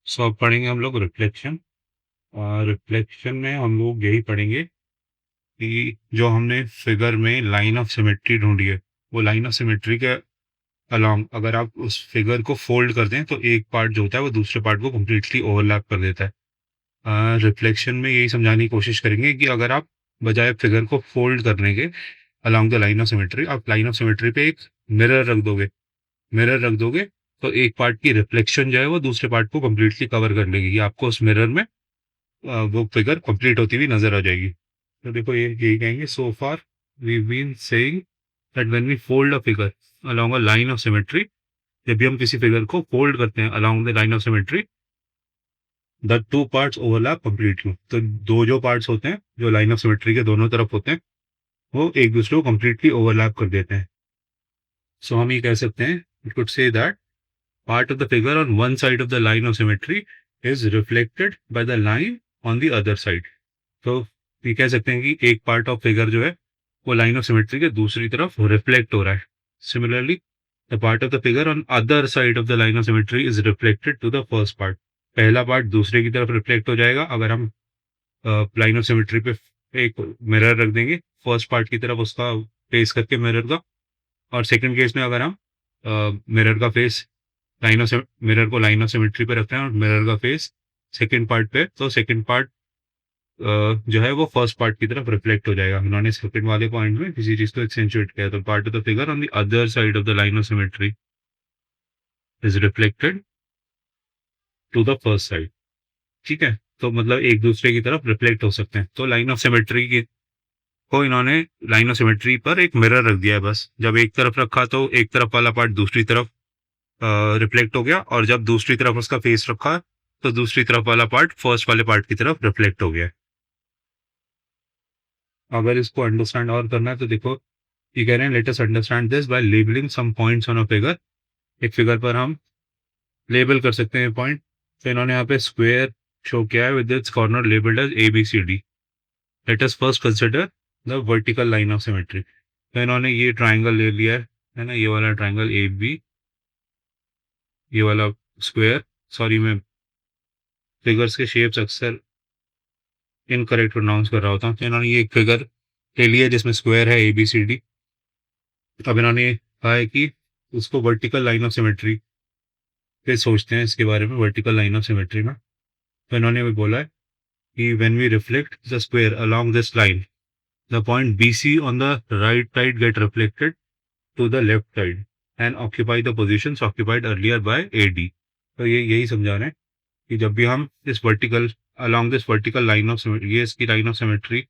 सो अब पढ़ेंगे हम लोग रिफ्लेक्शन। और रिफ्लेक्शन में हम लोग यही पढ़ेंगे कि जो हमने फिगर में लाइन ऑफ सिमेट्री ढूंढी है, वो लाइन ऑफ सिमेट्री के अलोंग अगर आप उस फिगर को फोल्ड कर दें तो एक पार्ट जो होता है वो दूसरे पार्ट को कम्प्लीटली ओवरलैप कर देता है। रिफ्लेक्शन में यही समझाने की कोशिश करेंगे कि अगर आप बजाय फिगर को फोल्ड करने के along the line of symmetry आप लाइन ऑफ सिमेट्री पे एक मिरर रख दोगे, मिरर रख दोगे तो एक पार्ट की रिफ्लेक्शन जो है वो दूसरे पार्ट को कम्प्लीटली कवर कर लेगी। आपको उस मिरर में वो फिगर कंप्लीट होती हुई नजर आ जाएगी। तो देखो ये यही कहेंगे, so far we been saying that when we fold a figure along a line of symmetry, जब भी हम किसी फिगर को फोल्ड करते हैं along the line of symmetry, the two parts overlap completely, तो दो जो पार्ट्स होते हैं जो लाइन ऑफ सिमेट्री के दोनों तरफ होते हैं वो एक दूसरे को कंप्लीटली ओवरलैप कर देते हैं। सो हम ये कह सकते हैं, we could say that part of the figure on one side of the line of symmetry is reflected by the line on the other side। तो ये कह सकते हैं कि एक पार्ट ऑफ फिगर जो है वो लाइन ऑफ सिमेट्री के दूसरी तरफ रिफ्लेक्ट हो रहा है। Similarly the part of the figure on other side of the line of symmetry is reflected to the first part. पहला पार्ट दूसरे की तरफ रिफ्लेक्ट हो जाएगा अगर हम लाइन ऑफ सिमेट्री पे एक मिरर रख देंगे फर्स्ट पार्ट की तरफ उसका फेस करके मिरर का। और सेकंड केस में अगर हम मिरर का फेस मिरर को लाइन ऑफ सिमेट्री पे रखते हैं और मिरर का फेस सेकंड पार्ट पे, तो सेकंड पार्ट जो है वो फर्स्ट पार्ट की तरफ रिफ्लेक्ट हो जाएगा। उन्होंने सेकंड वाले पॉइंट में किसी चीज को एक्सेंचुएट किया, तो part of the figure on the other side of the line of symmetry is reflected to the first side. ठीक है, तो मतलब एक दूसरे की तरफ रिफ्लेक्ट हो सकते हैं। तो लाइन ऑफ सिमेट्री की को इन्होंने लाइन ऑफ सिमेट्री पर एक मिरर रख दिया है। बस जब एक तरफ रखा तो एक तरफ वाला पार्ट दूसरी तरफ रिफ्लेक्ट हो गया, और जब दूसरी तरफ उसका फेस रखा तो दूसरी तरफ वाला पार्ट फर्स्ट वाले पार्ट की तरफ रिफ्लेक्ट हो गया। अगर इसको अंडरस्टैंड और करना है तो देखो ये कह रहे हैं, let us understand this by labelling some points on a figure. एक फिगर पर हम लेबल कर सकते हैं पॉइंट। तो इन्होंने यहाँ पे स्क्वायर शो किया है with its corner labelled as A B C D. Let us first consider the vertical line of symmetry. तो इन्होंने ये ट्राइंगल ले लिया है ना, ये वाला ट्राइंगल ए बी, ये वाला स्क्वायर। सॉरी मैं फिगर्स के शेप्स अक्सर इनकरेक्ट प्रोनाउंस कर रहा होता हूँ। तो इन्होंने ये एक फिगर ले लिया जिसमें स्क्वायर है ए बी सी डी। अब इन्होंने कहा है कि उसको वर्टिकल लाइन ऑफ सिमेट्री पे सोचते हैं, इसके बारे में वर्टिकल लाइन ऑफ सिमेट्री में। तो इन्होंने भी बोला है कि when we reflect the square along this line, the point B C on the right side get reflected to the left side and occupy the position occupied earlier by A D. तो ये यही समझा रहे हैं कि जब भी हम इस vertical along this vertical line of symmetry, ये इसकी लाइन ऑफ सिमेट्री,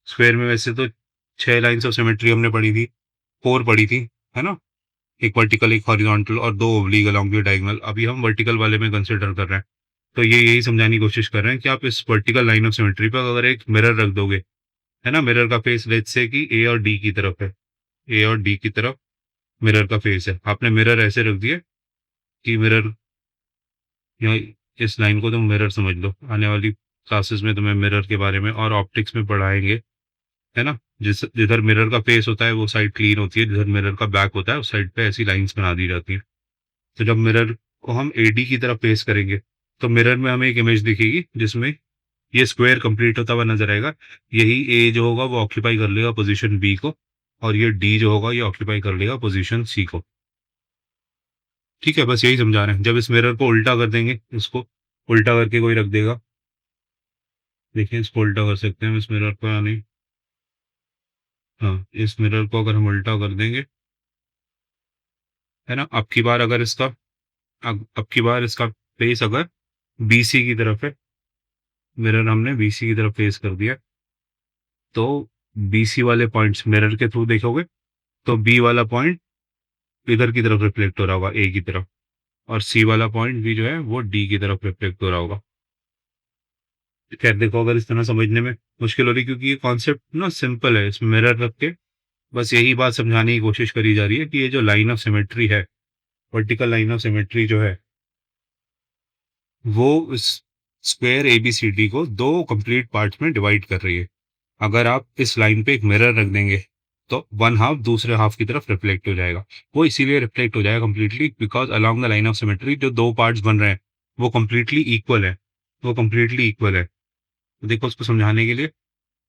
स्क्वायर में वैसे तो 6 लाइन्स ऑफ सिमेट्री हमने पढ़ी थी, 4 पढ़ी थी, है ना, एक वर्टिकल एक हॉरिजॉन्टल और 2 ओब्लिक अलोंग द डायगोनल। अभी हम वर्टिकल वाले में कंसिडर कर रहे हैं। तो ये यही समझाने की कोशिश कर रहे हैं कि आप इस वर्टिकल लाइन ऑफ सिमेट्री पर अगर एक मिरर रख दोगे, है ना, मिरर का फेस लेट्स से कि ए और डी की तरफ है, ए और डी की तरफ मिरर का फेस है। आपने मिरर ऐसे रख दिया कि मिरर, यहाँ इस लाइन को तुम मिरर समझ लो। आने वाली क्लासेस में तुम्हें मिरर के बारे में और ऑप्टिक्स में पढ़ाएंगे, है ना। जिधर मिरर का फेस होता है वो साइड क्लीन होती है, जिधर मिरर का बैक होता है उस साइड पे ऐसी लाइंस बना दी जाती है। तो जब मिरर को हम एडी की तरफ फेस करेंगे तो मिरर में हमें एक इमेज दिखेगी जिसमें ये स्क्वायर कंप्लीट होता हुआ नजर आएगा। यही ए जो होगा वो ऑक्यूपाई कर लेगा पोजीशन बी को, और ये डी जो होगा ये ऑक्यूपाई कर लेगा पोजीशन सी को। ठीक है, बस यही समझा रहे हैं। जब इस मिरर को उल्टा कर देंगे, इसको उल्टा करके कोई रख देगा, देखिए इसको उल्टा कर सकते हैं इस मिरर को या नहीं। हाँ, इस मिरर को अगर हम उल्टा कर देंगे, है ना, अब की बार अगर इसका अब की बार इसका फेस अगर बीसी की तरफ है, मिरर हमने बीसी की तरफ फेस कर दिया, तो बीसी वाले पॉइंट्स मिरर के थ्रू देखोगे तो बी वाला पॉइंट इधर की तरफ रिफ्लेक्ट हो रहा होगा ए की तरफ, और सी वाला पॉइंट भी जो है वो डी की तरफ रिफ्लेक्ट हो रहा होगा। खैर देखो, अगर इस तरह समझने में मुश्किल हो रही क्योंकि ये कॉन्सेप्ट ना सिंपल है, इसमें मिरर रख के बस यही बात समझाने की कोशिश करी जा रही है कि ये जो लाइन ऑफ सिमेट्री है, वर्टिकल लाइन ऑफ सिमेट्री जो है, वो इस स्क्वायर एबीसीडी को 2 कंप्लीट पार्ट्स में डिवाइड कर रही है। अगर आप इस लाइन पे एक मिरर रख देंगे तो वन हाफ दूसरे हाफ की तरफ रिफ्लेक्ट हो जाएगा। वो इसीलिए रिफ्लेक्ट हो जाएगा completely because along the line of symmetry जो 2 पार्ट्स बन रहे हैं वो कंप्लीटली इक्वल है, वो कंप्लीटली इक्वल है। तो देखो उसको समझाने के लिए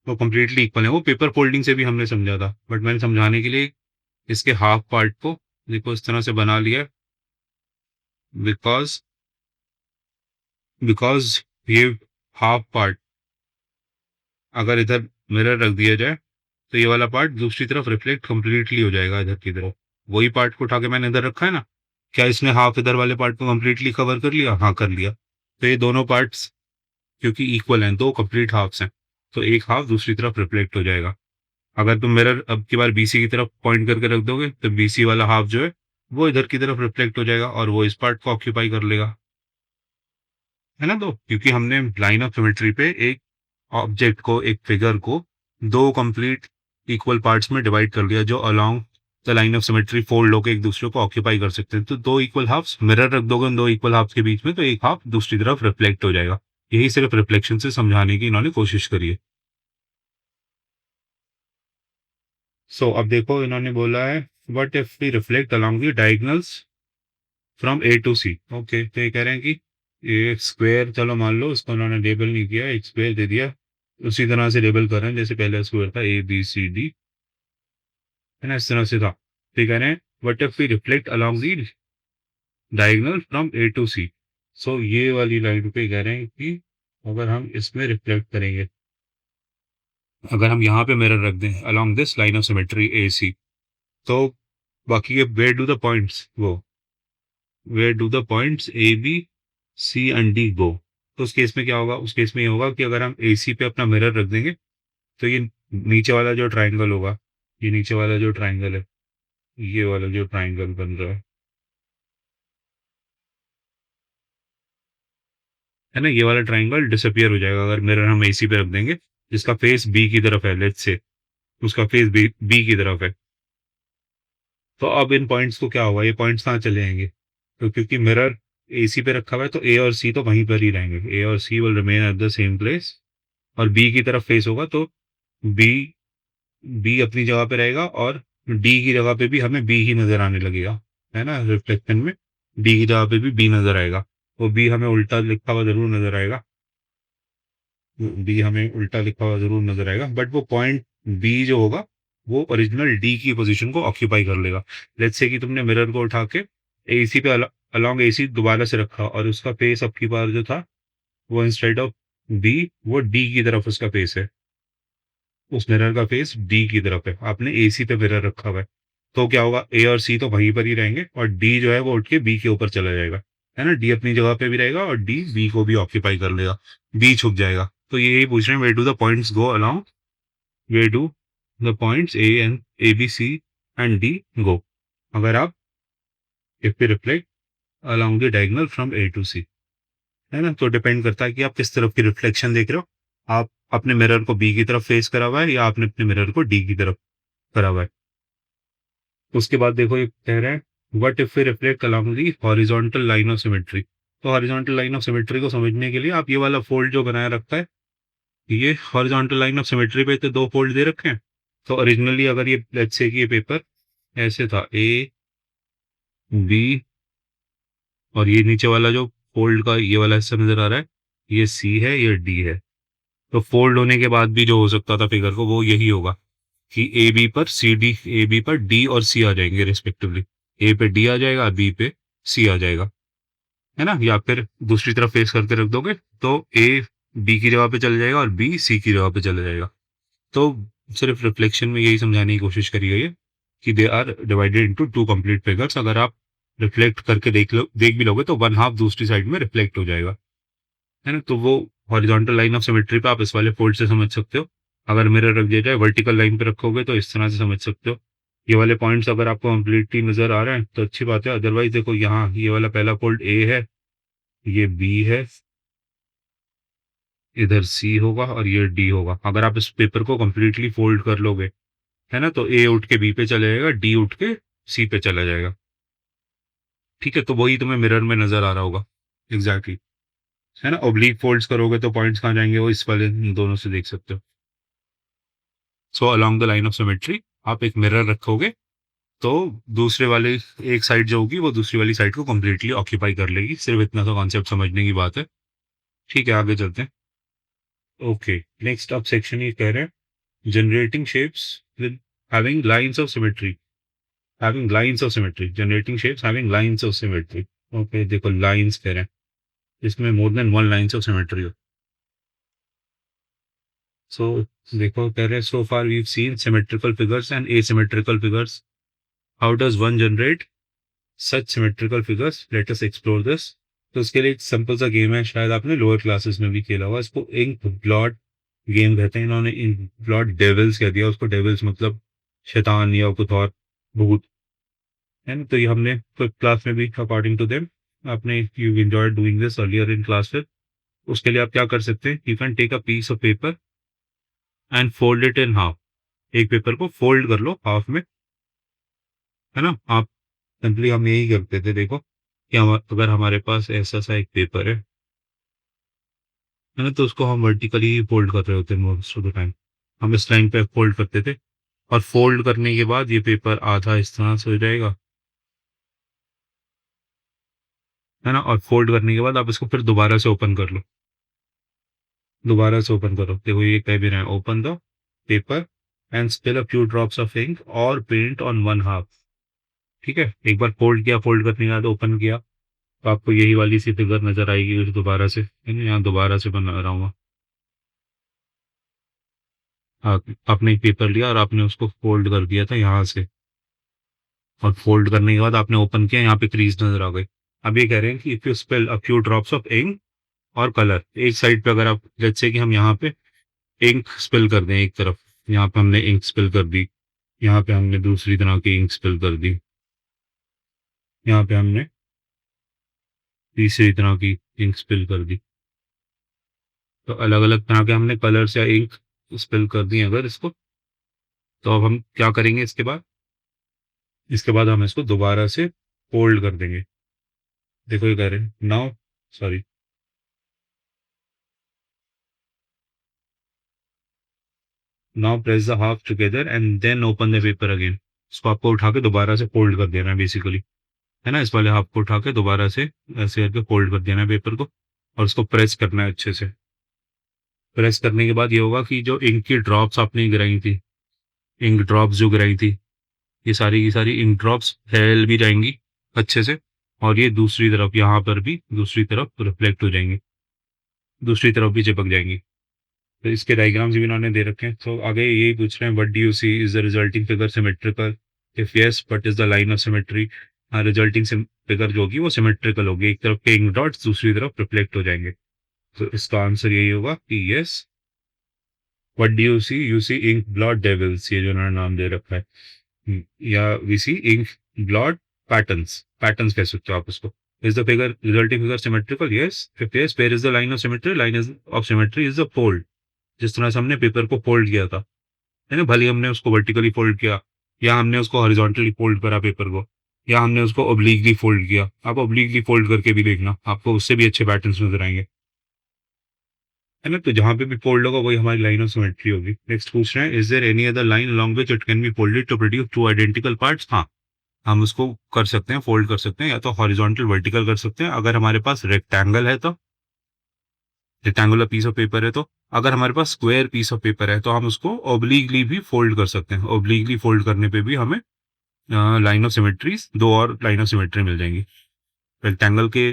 वो कंप्लीटली इक्वल है। वो पेपर फोल्डिंग से भी हमने समझा था, बट मैंने समझाने के लिए इसके हाफ पार्ट को देखो इस तरह से बना लिया, बिकॉज बिकॉज ये हाफ पार्ट अगर इधर मिरर रख दिया जाए तो ये वाला पार्ट दूसरी तरफ रिफ्लेक्ट कंप्लीटली हो जाएगा इधर की तरफ। वही पार्ट को उठा के मैंने इधर रखा है ना, क्या इसने हाफ इधर वाले पार्ट को कंप्लीटली कवर कर लिया? हाँ कर लिया। तो ये दोनों पार्ट्स क्योंकि इक्वल हैं, दो कंप्लीट हाफ्स हैं, तो एक हाफ दूसरी तरफ रिफ्लेक्ट हो जाएगा। अगर तुम मिरर अब की बार बीसी की तरफ पॉइंट करके रख दोगे तो बीसी वाला हाफ जो है वो इधर की तरफ रिफ्लेक्ट हो जाएगा और वो इस पार्ट को ऑक्यूपाई कर लेगा, है ना। तो क्योंकि हमने लाइन ऑफ सिमेट्री पे एक ऑब्जेक्ट को, एक फिगर को दो कंप्लीट इक्वल पार्ट्स में डिवाइड कर लिया जो along the line of symmetry fold होकर एक दूसरे को ऑक्यूपाई कर सकते हैं। तो दो इक्वल हाफ्स मिरर रख दोगे उन दो इक्वल हाफ्स के बीच में तो एक हाफ दूसरी तरफ रिफ्लेक्ट हो जाएगा। यही सिर्फ रिफ्लेक्शन से समझाने की इन्होंने कोशिश करी है। सो अब देखो इन्होंने बोला है what if we reflect along the diagonals from A to C. Okay, तो ये कह रहे हैं कि एक स्क्वायर, चलो मान लो उसको उन्होंने लेबल नहीं किया, एक स्क्वायर दे दिया, उसी तरह से लेबल कर रहे हैं जैसे पहले स्क्वायर था ए बी सी डी, है ना, इस तरह से था। तो ये कह रहे हैं what if we reflect along the diagonal from A to C. So ये वाली लाइन पे कह रहे हैं कि अगर हम इसमें रिफ्लेक्ट करेंगे, अगर हम यहाँ पे मिरर रख दें along this line of symmetry A C, तो बाकी के वेयर डू द पॉइंट्स वो where do the points A B C and D go. तो उस केस में क्या होगा? उस केस में ये होगा कि अगर हम ए सी पे अपना मिरर रख देंगे तो ये नीचे वाला जो ट्राइंगल होगा, ये नीचे वाला जो ट्राइंगल है, ये वाला जो ट्राइंगल बन रहा है ना, ये वाला ट्राइंगल डिसअपियर हो जाएगा अगर मिरर हम एसी पे रख देंगे जिसका फेस बी की तरफ है, लेट्स से उसका फेस बी की तरफ है। तो अब इन पॉइंट्स को क्या होगा? ये पॉइंट्स कहाँ चले जाएंगे? तो क्योंकि मिरर एसी पे रखा हुआ है तो ए और सी तो वहीं पर ही रहेंगे, ए और C will remain at the same place. और बी की तरफ फेस होगा तो बी बी अपनी जगह पे रहेगा और डी की जगह पे भी हमें बी ही नजर आने लगेगा, है ना। रिफ्लेक्शन में डी की जगह पे भी बी नजर आएगा, वो बी हमें उल्टा लिखा हुआ जरूर नजर आएगा, बी हमें उल्टा लिखा हुआ जरूर नजर आएगा, बट वो पॉइंट बी जो होगा वो ओरिजिनल डी की पोजीशन को ऑक्यूपाई कर लेगा। लेट्स से कि तुमने मिरर को उठा के एसी पे अलोंग एसी दोबारा से रखा और उसका फेस अब की बार जो था वो इंस्टेड ऑफ बी वो डी की तरफ उसका फेस है, उस मिरर का फेस डी की तरफ है, आपने एसी पे मिरर रखा हुआ है। तो क्या होगा? ए और सी तो वहीं पर ही रहेंगे और डी जो है वो उठ के बी के ऊपर चला जाएगा, है ना। डी अपनी जगह पे भी रहेगा और डी बी को भी ऑक्यूपाई कर लेगा, बी छुप जाएगा। तो ये यही पूछ रहे हैं where do the points go along, where do the points A B C and D go अगर आप if we reflect along the diagonal from A to C, है ना। तो डिपेंड करता है कि आप किस तरफ की रिफ्लेक्शन देख रहे हो, आप अपने मिरर को बी की तरफ फेस करा हुआ है या आपने अपने मिरर को डी की तरफ करा हुआ है। उसके बाद देखो ये कह रहे हैं what if we reflect along the horizontal line of symmetry. तो हॉरिजॉन्टल लाइन ऑफ सिमेट्री को समझने के लिए आप ये वाला फोल्ड जो बनाया रखा है, ये हॉरिजॉन्टल लाइन ऑफ सिमेट्री पे तो दो फोल्ड दे रखे हैं। तो ओरिजिनली अगर ये लेट्स से कि ये पेपर ऐसे था ए बी और ये नीचे वाला जो फोल्ड का ये वाला हिस्सा नजर आ रहा है ये सी है ये डी है। तो फोल्ड होने के बाद भी जो हो सकता था फिगर को वो यही होगा कि ए बी पर सी डी, ए बी पर डी और सी आ जाएंगे रिस्पेक्टिवली, ए पे डी आ जाएगा बी पे सी आ जाएगा, है ना। या फिर दूसरी तरफ फेस करके रख दोगे तो ए बी की जगह पे चले जाएगा और बी सी की जगह पे चले जाएगा। तो सिर्फ रिफ्लेक्शन में यही समझाने की कोशिश करी गई है कि they are divided into two complete figures. अगर आप रिफ्लेक्ट करके देख भी लोगे तो वन हाफ दूसरी साइड में रिफ्लेक्ट हो जाएगा, है ना। तो वो हॉरिजॉन्टल लाइन ऑफ सिमेट्री पे आप इस वाले फोल्ड से समझ सकते हो। अगर मिरर रख दिया जाए वर्टिकल लाइन पे रखोगे तो इस तरह से समझ सकते हो। ये वाले पॉइंट्स अगर आपको कंप्लीटली नजर आ रहे हैं तो अच्छी बात है, अदरवाइज देखो यहाँ ये वाला पहला फोल्ड ए है, ये बी है, इधर सी होगा और ये डी होगा। अगर आप इस पेपर को कंप्लीटली फोल्ड कर लोगे, है ना, तो ए उठ के बी पे चला जाएगा, डी उठ के सी पे चला जाएगा, ठीक है। तो वही तुम्हें मिरर में नजर आ रहा होगा एग्जैक्टली exactly, है ना। ओब्लिक फोल्ड्स करोगे तो पॉइंट्स कहाँ जाएंगे वो इस वाले दोनों से देख सकते हो। So along the line of symmetry आप एक मिरर रखोगे तो दूसरे वाले एक साइड जो होगी वो दूसरी वाली साइड को कंप्लीटली ऑक्यूपाई कर लेगी। सिर्फ इतना सा कॉन्सेप्ट समझने की बात है। ठीक है, आगे चलते हैं। ओके, नेक्स्ट अब सेक्शन ये कह रहे हैं generating shapes with having lines of symmetry. Having lines of symmetry, generating shapes having lines of symmetry. Okay, देखो लाइंस कह रहे हैं, इसमें more than one lines of symmetry हो। सो देखो कह रहे हैं so far we seen symmetrical figures and asymmetrical figures, how does one generate such symmetrical figures, let us explore this. तो उसके लिए एक सिंपल सा गेम है, शायद आपने लोअर क्लासेस में भी खेला हुआ, इसको इंक ब्लॉट गेम कहते हैं। इन्होंने इंक ब्लॉट डेविल्स कह दिया उसको, डेविल्स मतलब शैतान या कुछ और भूत है ना। तो ये हमने क्लास में भी अकॉर्डिंग टू देम आपने you enjoyed doing this earlier in class. फिर उसके लिए आप क्या कर सकते हैं, you can take a piece of paper and fold it in half. एक पेपर को फोल्ड कर लो हाफ में, है ना। आप सिंपली हम यही करते थे, देखो कि अगर हमारे पास ऐसा सा एक पेपर है ना, तो उसको हम वर्टिकली फोल्ड कर रहे होते हैं मोस्ट ऑफ द टाइम। हम इस लाइन पे फोल्ड करते थे, और फोल्ड करने के बाद ये पेपर आधा इस तरह से हो जाएगा, है ना। और फोल्ड करने के बाद आप इसको फिर दोबारा से ओपन कर लो, दोबारा से ओपन करो। देखो ये कह भी रहे हैं, open the paper and spill a few drops of ink or paint on one half. ठीक है, एक बार फोल्ड किया, फोल्ड करने के बाद ओपन किया, तो आपको यही वाली सी फिगर नजर आएगी फिर दोबारा से, है ना। यहाँ दोबारा से बना रहा हूँ। आपने एक पेपर लिया और आपने उसको फोल्ड कर दिया था यहाँ से, और फोल्ड करने के बाद आपने ओपन किया, यहाँ पे क्रीज नजर आ गई। अब ये कह रहे हैं कि if you spell a few drops of ink और कलर, एक साइड पे अगर आप जैसे कि हम यहाँ पे इंक स्पिल कर दें एक तरफ, यहाँ पे हमने इंक स्पिल कर दी, यहाँ पे हमने दूसरी तरह की इंक स्पिल कर दी, यहाँ पे हमने तीसरी तरह की इंक स्पिल कर दी। तो अलग अलग तरह के हमने कलर्स या इंक स्पिल कर दी अगर इसको, तो अब हम क्या करेंगे इसके बाद, इसके बाद हम इसको दोबारा से फोल्ड कर देंगे। देखो ये कह रहे हैं now, sorry, now press the half together and then open the paper again. इसको आपको उठा के दोबारा से फोल्ड कर देना है बेसिकली, है ना। इस वाले हाफ को उठा के दोबारा से ऐसे करके फोल्ड कर देना है पेपर को, और उसको प्रेस करना है अच्छे से। प्रेस करने के बाद ये होगा कि जो इंक की ड्रॉप्स आपने गिराई थी, इंक ड्रॉप्स जो गिराई थी, ये सारी की सारी इंक ड्रॉप्स फैल भी जाएंगी अच्छे से, और ये दूसरी तरफ यहाँ पर भी दूसरी तरफ रिफ्लेक्ट हो जाएंगी, दूसरी तरफ भी चिपक जाएंगी। तो इसके डायग्राम्स भी इन्होंने दे रखे हैं। तो आगे यही पूछ रहे हैं, what do you see, is the resulting figure symmetrical, if yes what is the line of symmetry. हाँ, रिजल्टिंग फिगर जो होगी वो सिमेट्रिकल होगी, एक तरफ के इंक डॉट्स दूसरी तरफ रिफ्लेक्ट हो जाएंगे। तो इसका आंसर यही होगा कि yes. What do you see ink blot devils, ये जो उन्होंने नाम दे रखा है। या we see ink blot patterns, patterns कह सकते हो आप उसको। Is the figure resulting figure symmetrical, yes. If yes where is the line of symmetry, line is of symmetry is the fold. जिस तरह से हमने पेपर को फोल्ड किया था, है ना, भले हमने उसको वर्टिकली फोल्ड किया, या हमने उसको हॉरिजॉन्टली फोल्ड करा पेपर को, या हमने उसको ओब्लिकली फोल्ड किया। आप ओब्लिकली फोल्ड करके भी देखना, आपको उससे भी अच्छे पैटर्न्स नजर आएंगे, है ना। तो जहां पे भी फोल्ड होगा वही हमारी लाइन ऑफ सिमेट्री होगी। नेक्स्ट पूछ रहे हैं, is there any other line along which it can be folded to produce two identical parts. हाँ, हम उसको कर सकते हैं, फोल्ड कर सकते हैं, या तो हॉरिजॉन्टल वर्टिकल कर सकते हैं अगर हमारे पास रेक्टेंगल है तो, रेक्टेंगुलर पीस ऑफ पेपर है तो। अगर हमारे पास स्क्वायर पीस ऑफ पेपर है तो हम उसको ओब्लिकली भी फोल्ड कर सकते हैं। ओब्लिकली फोल्ड करने पे भी हमें लाइन ऑफ सिमेट्रीज, दो और लाइन ऑफ सिमेट्री मिल जाएंगी। रेक्टेंगल के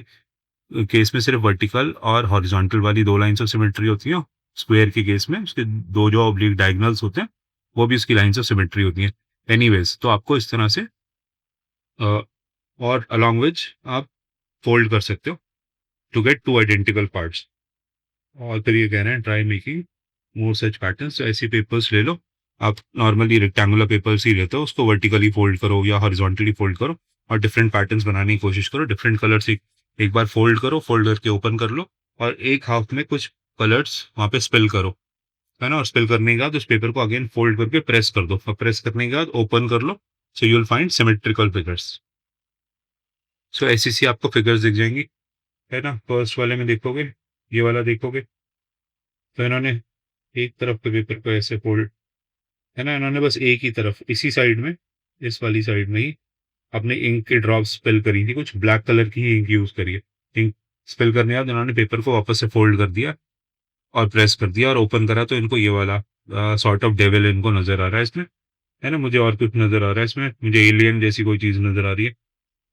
केस में सिर्फ वर्टिकल और हॉरिजॉन्टल वाली दो लाइन्स ऑफ सिमेट्री होती है। स्क्वायर के केस में उसके दो जो ऑब्लिक डायगोनल्स होते हैं वो भी उसकी लाइन्स ऑफ सिमेट्री होती हैं। एनीवेज, तो आपको इस तरह से और अलॉन्ग विच आप फोल्ड कर सकते हो to get two identical parts. और फिर ये कह रहे हैं try making more such patterns. ऐसी पेपर्स ले लो, आप नॉर्मली रेक्टेंगुलर पेपर्स ही लेते हो, उसको वर्टिकली फोल्ड करो या हॉरिजॉन्टली फोल्ड करो, और डिफरेंट पैटर्न्स बनाने की कोशिश करो। डिफरेंट कलर्स एक बार फोल्ड करो, फोल्ड करके ओपन कर लो, और एक हाफ में कुछ कलर्स वहाँ पे स्पिल करो, है ना। और स्पिल करने के बाद उस पेपर को अगेन फोल्ड करके प्रेस कर दो, और प्रेस करने के बाद ओपन कर लो। So you will find symmetrical figures. So ऐसी सी आपको फिगर्स दिख जाएंगी, है ना। फर्स्ट वाले में देखोगे, ये वाला देखोगे, तो इन्होंने एक तरफ के पेपर को ऐसे फोल्ड, है ना, इन्होंने बस एक ही तरफ इसी साइड में इस वाली साइड में ही अपने इंक के ड्रॉप स्पिल करी थी, कुछ ब्लैक कलर की ही इंक यूज़ करी है। इंक स्पिल करने के बाद उन्होंने पेपर को वापस से फ़ोल्ड कर दिया और प्रेस कर दिया और ओपन करा, तो इनको ये वाला सॉर्ट ऑफ डेविल इनको नज़र आ रहा है इसमें, है ना? मुझे और कुछ नज़र आ रहा है इसमें, मुझे एलियन जैसी कोई चीज़ नज़र आ रही है।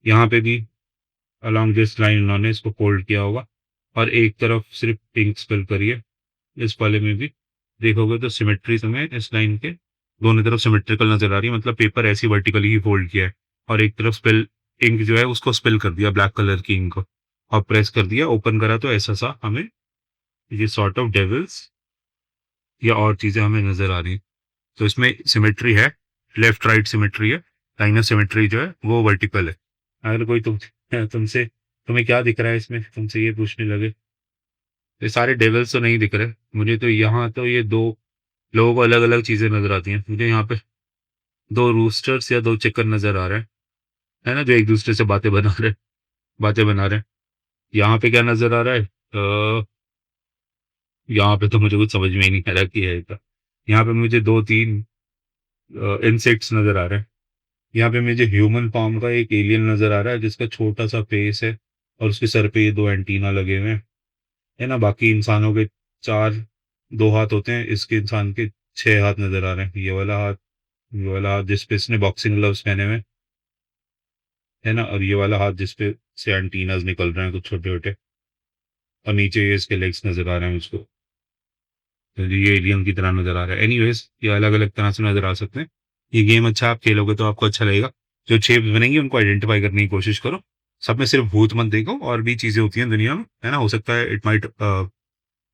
यहाँ पे भी अलोंग दिस लाइन उन्होंने इसको फ़ोल्ड किया होगा और एक तरफ सिर्फ़ इंक स्पिल करी है। इस वाले में भी देखोगे तो सिमेट्री तुम्हें इस लाइन के दोनों तरफ सिमेट्रिकल नज़र आ रही है, मतलब पेपर ऐसे वर्टिकली ही फ़ोल्ड किया है और एक तरफ स्पिल इंक जो है उसको स्पिल कर दिया ब्लैक कलर की इंक को और प्रेस कर दिया, ओपन करा तो ऐसा-सा हमें ये सॉर्ट ऑफ डेविल्स या और चीज़ें हमें नज़र आ रही हैं। तो इसमें सिमेट्री है, लेफ्ट राइट सिमेट्री है, लाइन ऑफ सिमेट्री जो है वो वर्टिकल है। अगर कोई तुमसे तुम्हें क्या दिख रहा है इसमें, तुमसे ये पूछने लगे, ये सारे डेविल्स तो नहीं दिख रहे मुझे, तो यहाँ तो ये 2 लोगों को अलग-अलग चीज़ें नज़र आती हैं। मुझे यहाँ पे 2 रूस्टर्स या 2 चिकन नज़र आ रहे हैं, है ना? जो एक-दूसरे से बातें बना रहे हैं। यहाँ पे क्या नज़र आ रहा है? यहाँ पे तो मुझे कुछ समझ में ही नहीं आ रहा कि है क्या। यहाँ पे मुझे 2-3 इंसेक्ट्स नज़र आ रहे हैं। यहाँ पे मुझे ह्यूमन फॉर्म का एक एलियन नज़र आ रहा है जिसका छोटा-सा फेस है और उसके सर पे ये 2 एंटीना लगे हुए हैं, है ना? बाकी इंसानों के 4 2 हाथ होते हैं, इसके इंसान के 6 हाथ नज़र आ रहे हैं। ये वाला हाथ जिस पे इसने बॉक्सिंग ग्लव्स पहने हुए हैं, है ना? और ये वाला हाथ जिस पे से एंटीनास निकल रहे हैं कुछ छोटे-छोटे, और नीचे ये इसके लेग्स नज़र आ रहे हैं मुझको। तो ये एलियन की तरह नज़र आ रहा है। एनीवेज़ ये अलग-अलग तरह से नज़र आ सकते हैं। ये गेम अच्छा आप खेलोगे तो आपको अच्छा लगेगा। जो शेप्स बनेंगी उनको आइडेंटिफ़ाई करने की कोशिश करो। सब में सिर्फ़ भूत मत देखो, और भी चीज़ें होती हैं दुनिया में, है ना? हो सकता है it might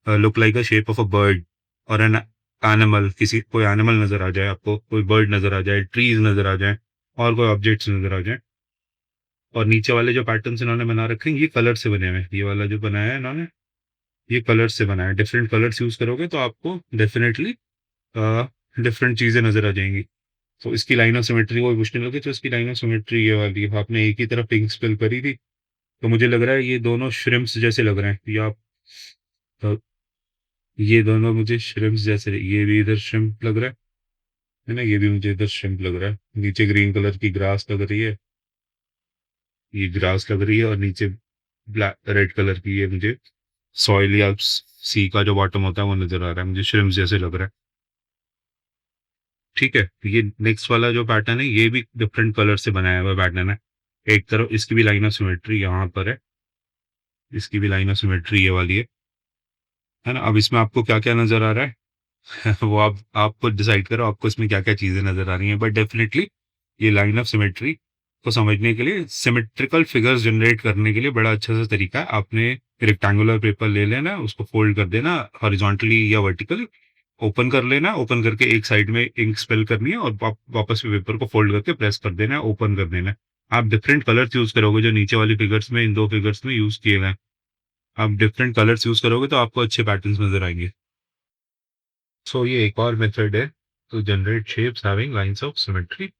look like a shape of a bird और एन एनिमल, किसी कोई एनिमल नज़र आ जाए आपको, कोई बर्ड नज़र आ जाए, ट्रीज़ नज़र आ जाएँ और कोई ऑब्जेक्ट्स नज़र आ जाएँ। और नीचे वाले जो पैटर्न्स इन्होंने बना रखे हैं ये कलर से बने हुए हैं। ये वाला जो बनाया है इन्होंने, ये कलर से बना है। डिफरेंट कलर्स यूज़ करोगे तो आपको डेफ़िनेटली डिफरेंट चीज़ें नज़र आ जाएँगी। तो इसकी लाइन ऑफ सिमेट्री को भी पूछने लगे तो इसकी लाइन ऑफ सिमेट्री ये वाली है। आपने एक ही तरफ पिंक स्पेल करी थी, तो मुझे लग रहा है ये दोनों श्रिम्प्स जैसे लग रहे हैं, या अ, ये दोनों मुझे श्रिम्प्स जैसे, ये भी इधर श्रिम्प लग रहा है ना? ये भी मुझे इधर श्रिम्प लग रहा है। नीचे ग्रीन कलर की ग्रास लग रही है, ये ग्रास लग रही है, और नीचे ब्लैक रेड कलर की ये मुझे सॉइल या सी का जो बॉटम होता है वो नज़र आ रहा है। मुझे श्रिम्प्स जैसे लग रहा है। ठीक है? ये नेक्स्ट वाला जो पैटर्न है ये भी डिफरेंट कलर से बनाया हुआ पैटर्न है। एक तरफ इसकी भी लाइन ऑफ सिमेट्री यहाँ पर है, इसकी भी लाइन ऑफ सिमेट्री ये वाली है ना? अब इसमें आपको क्या-क्या नज़र आ रहा है? वो आप खुद डिसाइड करो आपको इसमें क्या-क्या चीज़ें नज़र आ रही हैं। बट डेफिनिटली ये लाइन ऑफ सिमेट्री को समझने के लिए, सिमेट्रिकल फिगर्स जनरेट करने के लिए बड़ा अच्छा-सा तरीका है। आपने रेक्टेंगुलर पेपर ले लेना, उसको फ़ोल्ड कर देना हॉरिज़ॉन्टली या वर्टिकली, ओपन कर लेना, ओपन करके एक साइड में इंक स्पेल करनी है और वापस से पेपर को फ़ोल्ड करके प्रेस कर देना है, ओपन कर देना है। आप डिफरेंट कलर्स यूज़ करोगे जो नीचे वाली फिगर्स में, इन 2 फिगर्स में यूज़ किए गए हैं। आप डिफरेंट कलर्स यूज़ करोगे तो आपको अच्छे पैटर्न्स नज़र आएँगे। सो ये एक और मेथड है to generate shapes having lines of symmetry.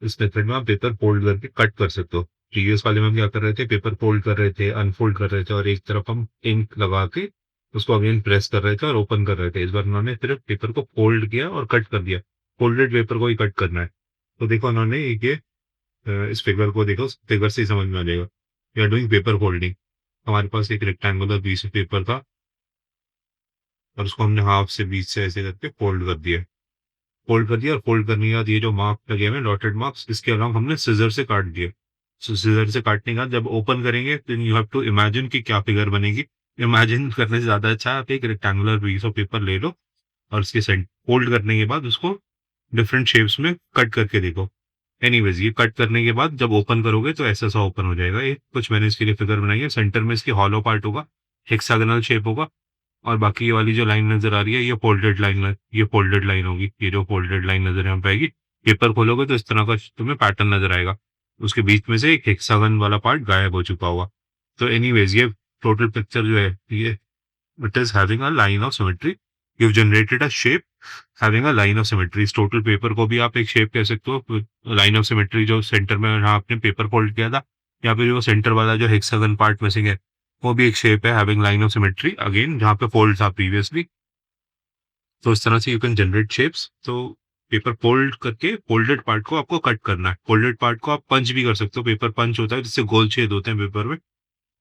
इस मेथड में आप पेपर फोल्ड करके कट कर सकते हो। प्रीवियस वाले में हम क्या कर रहे थे, पेपर फोल्ड कर रहे थे, अनफोल्ड कर रहे थे और एक तरफ हम इंक लगा के उसको अगेन प्रेस कर रहे थे और ओपन कर रहे थे। इस बार उन्होंने सिर्फ पेपर को फोल्ड किया और कट कर दिया। फोल्डेड पेपर को ही कट करना है। तो देखो उन्होंने ये इस फिगर को देखो, फिगर से ही समझ में आ जाएगा। We are doing paper folding. हमारे पास एक रेक्टेंगुलर पीस ऑफ पेपर था और उसको हमने हाफ से बीच से ऐसे करके फोल्ड कर दिया। फोल्ड कर दिया और फोल्ड करने के बाद ये जो मार्क लगे हुए हैं डॉटेड मार्क्स, इसके अलावा हमने सिजर से काट दिए। सो सिजर से काटने के बाद जब ओपन करेंगे then you have to imagine कि क्या फिगर बनेगी। इमेजिन करने से ज़्यादा अच्छा है आप एक रेक्टेंगुलर पीस ऑफ पेपर ले लो और उसके सेंट फोल्ड करने के बाद उसको डिफरेंट शेप्स में कट करके देखो। एनीवेज़ ये कट करने के बाद जब ओपन करोगे तो ऐसा-ऐसा ओपन हो जाएगा ये। कुछ मैंने इसके लिए फिगर बनाई है। सेंटर में इसकी हॉलो पार्ट होगा, हेक्सागोनल शेप होगा और बाकी ये वाली जो लाइन नज़र आ रही है ये फोल्डेड लाइन होगी। ये जो फोल्डेड लाइन नज़र यहाँ पे आएगी, पेपर खोलोगे तो इस तरह का तुम्हें पैटर्न नज़र आएगा। उसके बीच में से एक हेक्सागन वाला पार्ट गायब हो चुका होगा। तो एनीवेज़ ये टोटल पिक्चर जो है ये it is having a line of symmetry. You have generated a shape having a line of symmetry. इस टोटल पेपर को भी आप एक शेप कह सकते हो। लाइन ऑफ सिमेट्री जो सेंटर में जहाँ आपने पेपर फोल्ड किया था, या फिर वो सेंटर वाला जो हेक्सागन पार्ट मिसिंग है, वो भी एक शेप है having line of symmetry again जहाँ पे फोल्ड था प्रीवियसली। तो इस तरह से यू कैन जनरेट शेप्स। तो पेपर फोल्ड करके फोल्डेड पार्ट को आपको कट करना है। फोल्डेड पार्ट को आप पंच भी कर सकते हो, पेपर पंच होता है जिससे गोल छेद होते हैं पेपर में,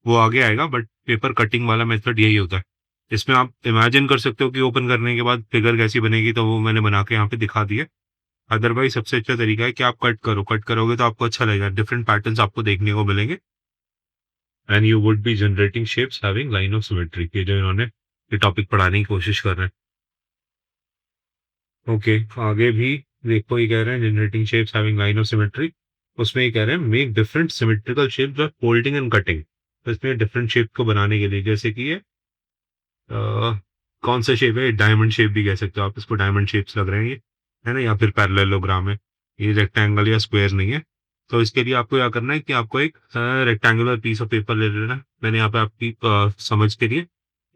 वो आगे आएगा, बट पेपर कटिंग वाला मेथड यही होता है। इसमें आप इमेजिन कर सकते हो कि ओपन करने के बाद फिगर कैसी बनेगी, तो वो मैंने बना के यहाँ पे दिखा दिया। अदरवाइज सबसे अच्छा तरीका है कि आप कट करो, कट करोगे तो आपको अच्छा लगेगा, डिफरेंट पैटर्न्स आपको देखने को मिलेंगे। And you would be generating shapes having line of symmetry, ये जो इन्होंने ये टॉपिक पढ़ाने की कोशिश कर रहे हैं। ओके, आगे भी देखो, ये कह रहे हैं generating shapes having line of symmetry, उसमें ये कह रहे हैं make different symmetrical shapes by folding and cutting. तो इसमें डिफरेंट शेप को बनाने के लिए, जैसे कि ये कौन सा शेप है, डायमंड शेप भी कह सकते हो आप इसको, डायमंड शेप्स लग रहे हैं ये, है ना, या फिर पैरेललोग्राम है, ये रेक्टेंगल या स्क्वायर नहीं है। तो इसके लिए आपको क्या करना है कि आपको एक रेक्टेंगुलर पीस ऑफ पेपर ले लेना है। मैंने यहाँ पे आपकी समझ के लिए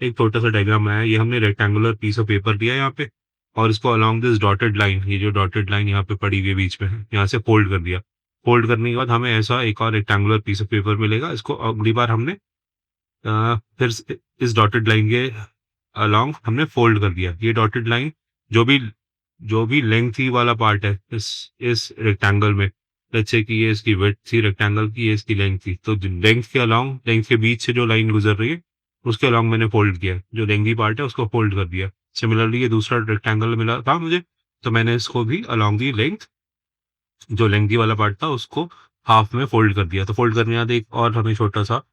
एक छोटा सा डायग्राम बनाया है। ये हमने रेक्टेंगुलर पीस ऑफ पेपर लिया है यहाँ पे, और इसको अलोंग दिस डॉटेड लाइन, ये जो डॉटेड लाइन यहाँ पे पड़ी हुई है बीच में है, यहाँ से फोल्ड कर दिया। फोल्ड करने के बाद हमें ऐसा एक और रेक्टेंगुलर पीस ऑफ पेपर मिलेगा। इसको अगली बार हमने फिर इस डॉटेड लाइन के अलोंग हमने फोल्ड कर दिया। ये डॉटेड लाइन जो भी लेंथ ही वाला पार्ट है इस रेक्टेंगल में, लेट्स से कि ये इसकी विड्थ थी रेक्टेंगल की, ये इसकी लेंथ थी, तो लेंथ के अलोंग, लेंथ के बीच से जो लाइन गुजर रही है उसके अलोंग मैंने फोल्ड किया, जो लेंथी पार्ट है उसको फोल्ड कर दिया। सिमिलरली ये दूसरा रेक्टेंगल मिला था मुझे, तो मैंने इसको भी अलोंग दी लेंथ, जो लेंथी वाला पार्ट था उसको हाफ में फोल्ड कर दिया। तो फोल्ड करने के बाद एक और हमें छोटा सा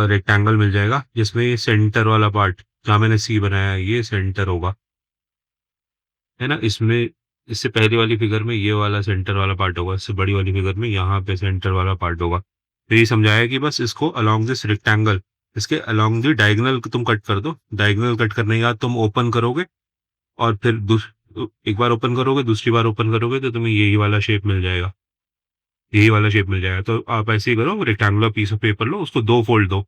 रेक्टेंगल मिल जाएगा, जिसमें ये सेंटर वाला पार्ट जहाँ मैंने सी बनाया है ये सेंटर होगा, है ना। इसमें इससे पहले वाली फिगर में ये वाला सेंटर वाला पार्ट होगा, इससे बड़ी वाली फिगर में यहाँ पे सेंटर वाला पार्ट होगा। तो ये समझाया कि बस इसको अलोंग दिस रेक्टेंगल, इसके अलोंग दी डायगोनल तुम कट कर दो। डायगोनल कट करने के बाद तुम ओपन करोगे, और फिर एक बार ओपन करोगे, दूसरी बार ओपन करोगे, तो तुम्हें यही वाला शेप मिल जाएगा, यही वाला शेप मिल जाएगा। तो आप ऐसे ही करो, रेक्टेंगुलर पीस ऑफ पेपर लो, उसको दो फोल्ड दो,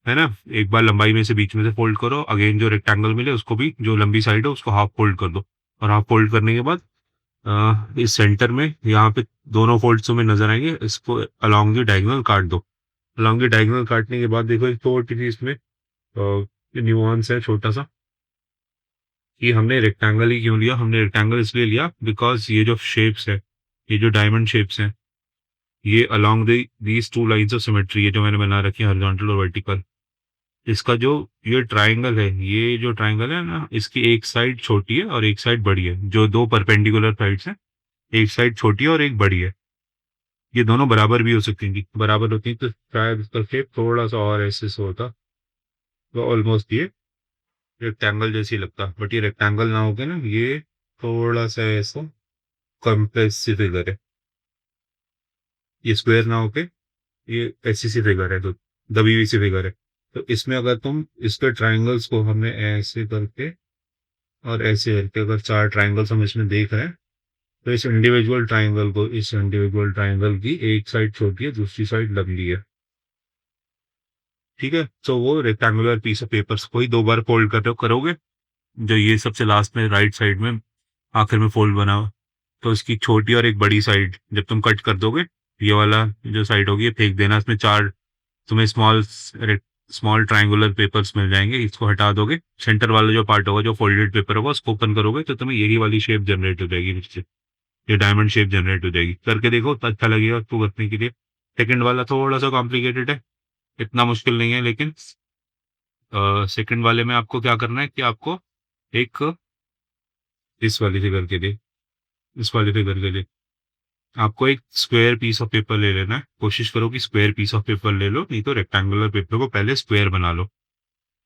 है ना। एक बार लंबाई में से बीच में से फोल्ड करो, अगेन जो रेक्टेंगल मिले उसको भी, जो लंबी साइड है उसको हाफ फोल्ड कर दो, और हाफ फोल्ड करने के बाद इस सेंटर में यहाँ पे दोनों फोल्ड्स में नजर आएंगे, इसको अलोंग द डायगोनल काट दो। अलोंग द डायगोनल काटने के बाद देखो एक छोटी सी इसमें न्यूआंस है छोटा सा, कि हमने रेक्टेंगल ही क्यों लिया। हमने रेक्टेंगल इसलिए लिया बिकॉज ये जो शेप्स है, ये जो डायमंड शेप्स हैं, ये along these two lines of symmetry, ये जो मैंने बना रखी है हॉरिजॉन्टल और वर्टिकल, इसका जो ये ट्राइंगल है, ये जो ट्राइंगल है ना, इसकी एक साइड छोटी है और एक साइड बड़ी है। जो दो परपेंडिकुलर साइड्स हैं, एक साइड छोटी है और एक बड़ी है, ये दोनों बराबर भी हो सकती थी, बराबर होती तो शायद इसका शेप थोड़ा सा और ऐसे से होता, तो ऑलमोस्ट ये रेक्टेंगल जैसी लगता, बट ये रेक्टेंगल ना होके ना, ये थोड़ा सा ऐसा कॉम्प्लेक्स सी फिगर है, ये स्क्वायर ना होके ये ऐसी सी फिगर है, तो दबी हुई सी फिगर है। तो इसमें अगर तुम इसके ट्राइंगल्स को हमने ऐसे करके और ऐसे करके, अगर चार ट्राइंगल्स हम इसमें देख रहे हैं, तो इस इंडिविजुअल ट्राइंगल को, इस इंडिविजुअल ट्राइंगल की एक साइड छोटी है, दूसरी साइड लंबी है, ठीक है। तो वो रेक्टेंगुलर पीस ऑफ पेपर्स को ही दो बार फोल्ड करोगे, जो ये सबसे लास्ट में राइट साइड में आखिर में फोल्ड बना हो, तो इसकी छोटी और एक बड़ी साइड जब तुम कट कर दोगे, ये वाला जो साइड होगी ये फेंक देना, इसमें चार तुम्हें स्मॉल स्मॉल ट्राइंगुलर पेपर्स मिल जाएंगे, इसको हटा दोगे, सेंटर वाला जो पार्ट होगा, जो फोल्डेड पेपर होगा, उसको ओपन करोगे, तो तुम्हें यही वाली शेप जनरेट हो जाएगी नीचे, ये डायमंड शेप जनरेट हो जाएगी। करके देखो तो अच्छा लगेगा आपको करने के लिए। सेकंड वाला थोड़ा सा कॉम्प्लिकेटेड है, इतना मुश्किल नहीं है, लेकिन सेकंड वाले में आपको क्या करना है कि आपको एक इस वाली फिगर के लिए, इस वाली फिगर के लिए आपको एक स्क्वायर पीस ऑफ पेपर ले लेना है। कोशिश करो कि स्क्वायर पीस ऑफ पेपर ले लो, नहीं तो रेक्टेंगुलर पेपर को पहले स्क्वायर बना लो,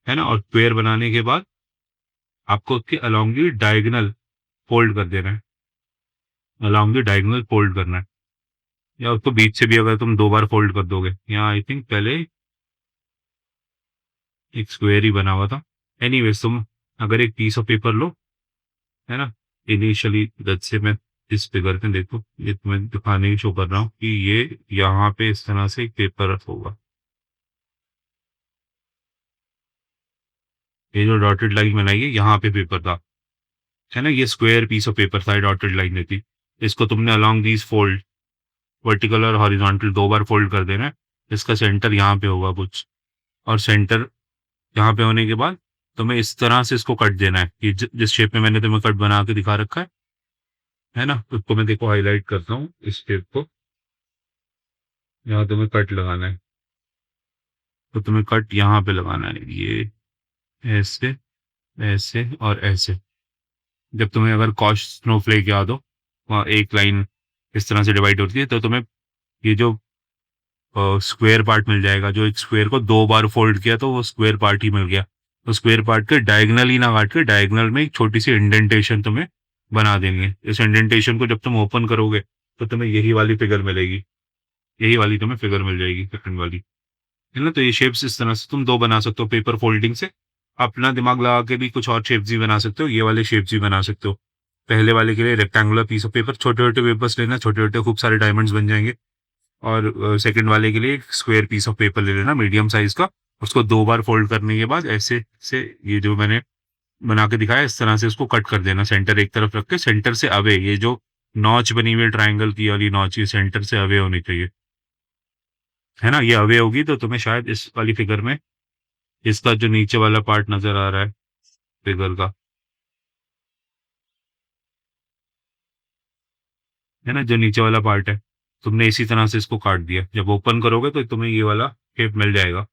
है ना। और स्क्वायर बनाने के बाद आपको उसके अलोंग दी डायगोनल फोल्ड कर देना है, अलोंग दी डायगोनल फोल्ड करना है, या उसको बीच से भी अगर तुम दो बार फोल्ड कर दोगे, यहाँ आई थिंक पहले एक स्क्वायर ही बना हुआ था। एनीवेज तुम अगर एक पीस ऑफ पेपर लो, है ना, इनिशियली जैसे से मैं इस फिगर में देखो, ये तुम्हें दिखाने की शो कर रहा हूँ कि ये यहाँ पे इस तरह से एक पेपर होगा, ये जो डॉटेड लाइन बनाई है यहाँ पे पेपर था, है ना, ये स्क्वायर पीस ऑफ पेपर था, डॉटेड लाइन थी। इसको तुमने अलोंग दीज फोल्ड, वर्टिकल और हॉरिजॉन्टल दो बार फोल्ड कर देना है। इसका सेंटर यहाँ पे होगा कुछ, और सेंटर यहाँ पे होने के बाद तुम्हें इस तरह से इसको कट देना है, कि जिस शेप में मैंने तुम्हें कट बना के दिखा रखा है, है ना? उसको मैं देखो हाईलाइट करता हूँ इस शेप को, यहाँ तुम्हें कट लगाना है, तो तुम्हें कट यहाँ पे लगाना है, ये ऐसे, ऐसे और ऐसे। जब तुम्हें अगर कॉस्ट स्नोफ्लेक याद हो, वहाँ एक लाइन इस तरह से डिवाइड होती है, तो तुम्हें ये जो स्क्वायर पार्ट मिल जाएगा, जो एक स्क्वायर को दो बार फोल्ड किया तो वो स्क्वायर पार्ट ही मिल गया। तो स्क्वायर पार्ट के डायगनल ही ना काट के डायगनल में एक छोटी सी इंडेंटेशन तुम्हें बना देनी है। इस इंडेंटेशन को जब तुम ओपन करोगे तो तुम्हें यही वाली फिगर मिलेगी, यही वाली तुम्हें फिगर मिल जाएगी, सेकंड वाली, है ना? तो ये शेप्स इस तरह से तुम दो बना सकते हो पेपर फोल्डिंग से। अपना दिमाग लगा के भी कुछ और शेप्स भी बना सकते हो, ये वाले शेप्स भी बना सकते हो। पहले वाले के लिए रेक्टेंगुलर पीस ऑफ पेपर, छोटे छोटे पेपर्स लेना, छोटे छोटे खूब सारे डायमंड्स बन जाएंगे। और सेकंड वाले के लिए एक स्क्वायर पीस ऑफ पेपर ले लेना मीडियम साइज का, उसको दो बार फोल्ड करने के बाद ऐसे से ये जो मैंने बना के दिखाया इस तरह से उसको कट कर देना, सेंटर एक तरफ रख के, सेंटर से अवे, ये जो नॉच बनी हुई है ट्राइंगल की वाली नॉच, ये सेंटर से अवे होनी चाहिए, है ना? ये अवे होगी तो तुम्हें शायद इस वाली फिगर में इसका जो नीचे वाला पार्ट नजर आ रहा है फिगर का, है ना, जो नीचे वाला पार्ट है, तुमने इसी तरह से इसको काट दिया, जब ओपन करोगे तो तुम्हें ये वाला शेप मिल जाएगा।